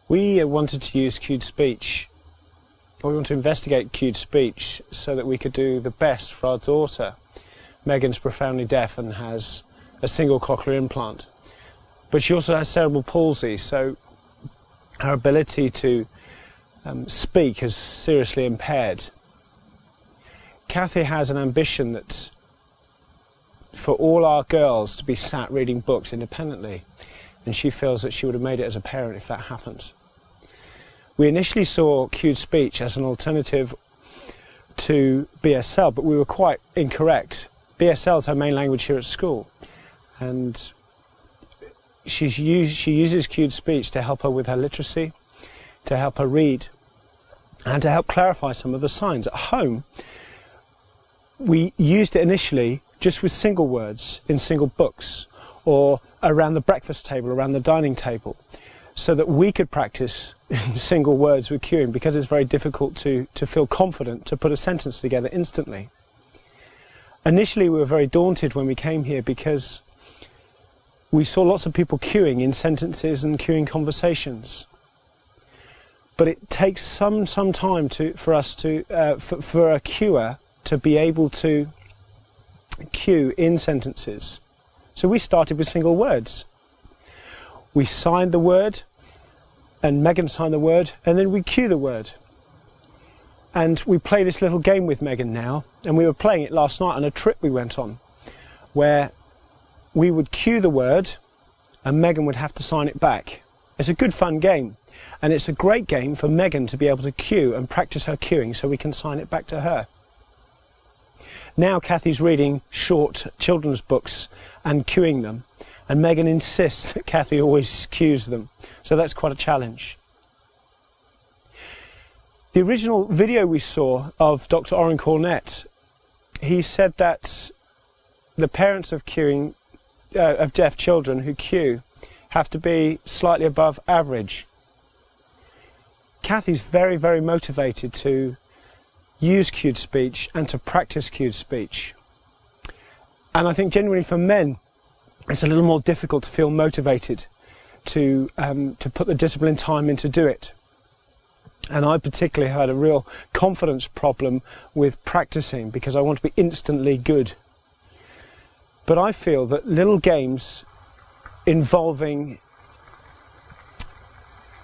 We wanted to use cued speech, or we want to investigate cued speech so that we could do the best for our daughter. Megan's profoundly deaf and has a single cochlear implant, but she also has cerebral palsy, so her ability to speak is seriously impaired. Kathy has an ambition that for all our girls to be sat reading books independently, and she feels that she would have made it as a parent if that happened. We initially saw cued speech as an alternative to BSL, but we were quite incorrect. BSL is her main language here at school, and she uses cued speech to help her with her literacy, to help her read, and to help clarify some of the signs. At home, we used it initially just with single words in single books, or around the breakfast table, around the dining table, so that we could practice in single words with cueing, because it's very difficult to feel confident to put a sentence together instantly. Initially we were very daunted when we came here because we saw lots of people cueing in sentences and cueing conversations. But it takes some time for a cuer to be able to cue in sentences. So we started with single words. We signed the word, and Megan signed the word, and then we cue the word. And we play this little game with Megan now, and we were playing it last night on a trip we went on, where we would cue the word and Megan would have to sign it back. It's a good fun game, and it's a great game for Megan to be able to cue and practice her cueing so we can sign it back to her. Now Kathy's reading short children's books and cueing them, and Megan insists that Kathy always cues them, so that's quite a challenge. The original video we saw of Dr. Oren Cornett, he said that the parents of cueing, of deaf children who cue, have to be slightly above average. Kathy's very, very motivated to use cued speech and to practice cued speech. And I think genuinely for men, it's a little more difficult to feel motivated to put the discipline time in to do it. And I particularly had a real confidence problem with practicing because I want to be instantly good. But I feel that little games involving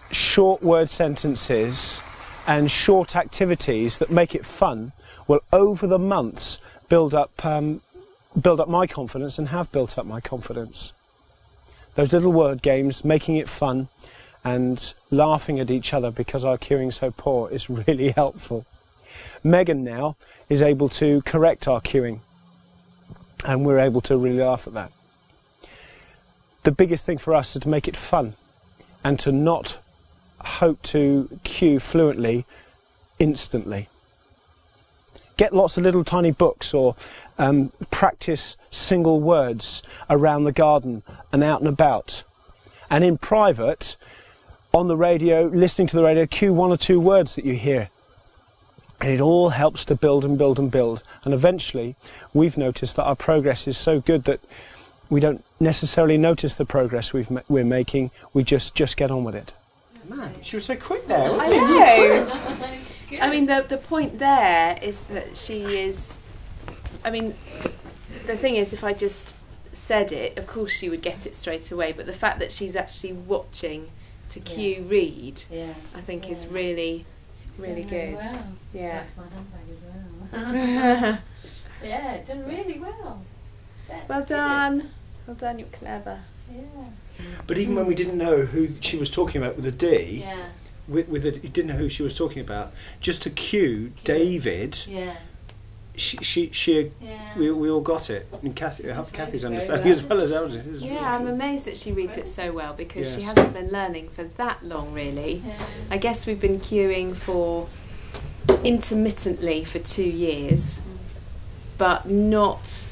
short word sentences and short activities that make it fun will over the months build up my confidence, and have built up my confidence. Those little word games, making it fun and laughing at each other because our cueing's so poor, is really helpful. Megan now is able to correct our cueing, and we're able to really laugh at that. The biggest thing for us is to make it fun and to not hope to cue fluently instantly. Get lots of little tiny books, or practice single words around the garden and out and about. And in private, on the radio, listening to the radio, cue one or two words that you hear. And it all helps to build and build and build. And eventually, we've noticed that our progress is so good that we don't necessarily notice the progress we're making. We just get on with it. Man, she was so quick there. I know. I mean, the point there is that she is... I mean, the thing is, if I just said it, of course she would get it straight away, but the fact that she's actually watching to cue read, I think is really, really good. Well. Yeah. That's my handbag as well. Yeah, done really well. That's Well done. Well done, you're clever. Yeah. But even when we didn't know who she was talking about with a D, Yeah. you didn't know who she was talking about, just to cue David, Yeah. we all got it. And Kathy's very understanding well. as well as ours. It is Yeah, really I'm good. amazed that she reads it so well, because she Yes. hasn't been learning for that long, really. Yeah. I guess we've been cueing for intermittently for 2 years, but not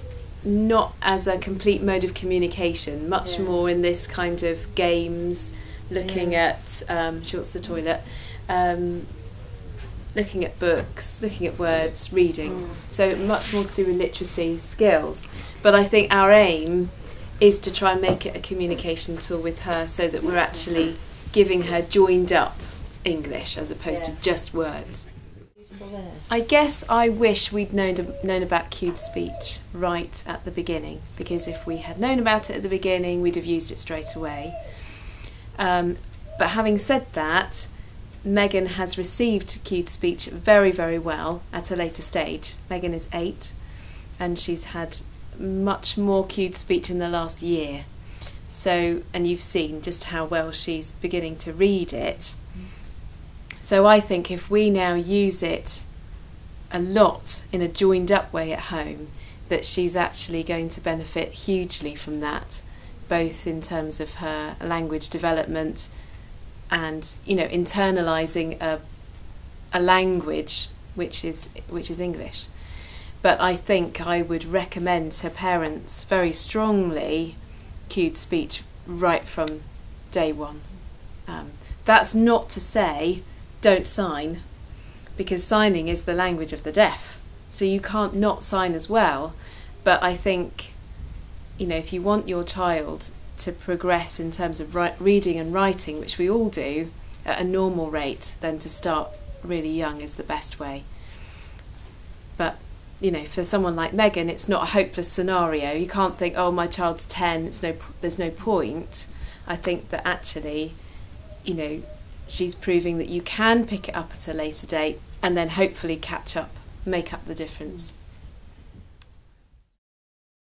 as a complete mode of communication, much more in this kind of games, looking at she wants the toilet, looking at books, looking at words, reading. So much more to do with literacy skills. But I think our aim is to try and make it a communication tool with her, so that we're actually giving her joined up English as opposed to just words. I guess I wish we'd known about cued speech right at the beginning, because if we had known about it at the beginning, we'd have used it straight away. But having said that, Megan has received cued speech very, very well at a later stage. Megan is 8 and she's had much more cued speech in the last year. So, and you've seen just how well she's beginning to read it. So I think if we now use it a lot in a joined up way at home, that she's actually going to benefit hugely from that, both in terms of her language development and, you know, internalising a language which is English. But I think I would recommend her parents very strongly cued speech right from day one. That's not to say don't sign, because signing is the language of the deaf, so you can't not sign as well. But I think, you know, if you want your child to progress in terms of reading and writing, which we all do at a normal rate, then to start really young is the best way. But, you know, for someone like Megan, it's not a hopeless scenario. You can't think, oh, my child's 10, there's no point. I think that actually, you know, she's proving that you can pick it up at a later date and then hopefully catch up, make up the difference.